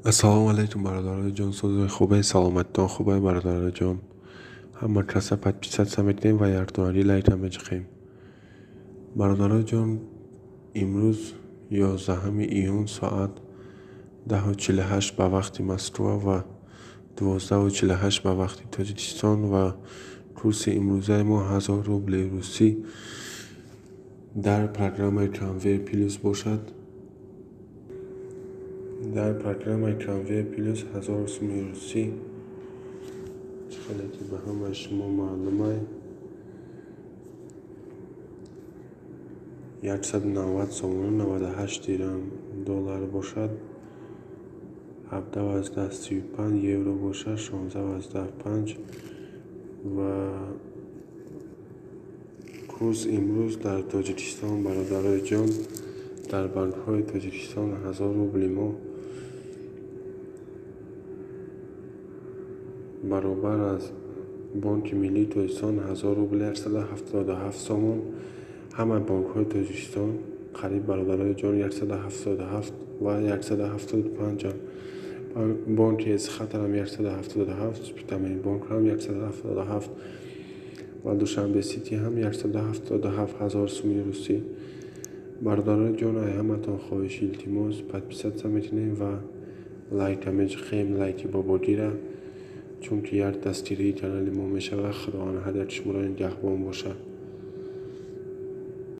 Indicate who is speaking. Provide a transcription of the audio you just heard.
Speaker 1: السلام علیکم برادرای جان. صدای خوبه، سلامتتان خوبه برادرای جان. همه کسا подписаться میکنیم و یارتوانی لایک هم میچخیم. برادرای جان، امروز 11 ایون ساعت 10:48 به وقت مسکو و 12:48 به وقت تاجیکستان و کورس امروزه ما 1000 روبل روسی در پروگرام کانویر پلوس باشد. در پروگرام کانویر پلوس 1000 سوم روسی خیلی که به همه شما معلومه 190 سوم 98 ایران دلار باشد. 17.35 یورو باشد. 16.5 و کورس امروز در تاجیکستان برادرای جان در بانک های تاجیکستان 1000 روبل ما برابر از بانک ملی تاجیکستان 1000 روبل 177 سوم. همه بانک های تاجیکستان قریب برادرای جان 177 و 175 بانک از خطر هم 177 تمام بانک هم 177 و دوشنبه سیتی هم 177 هزار سوم روسی. برادرای جان همه تان خواهش التماس подписаться میتونیم و لایک هم خیم لایک بابا گیره چون که یک دستگیری کانال ما میشه و خدا آن هدایت شما را نگهبان باشه.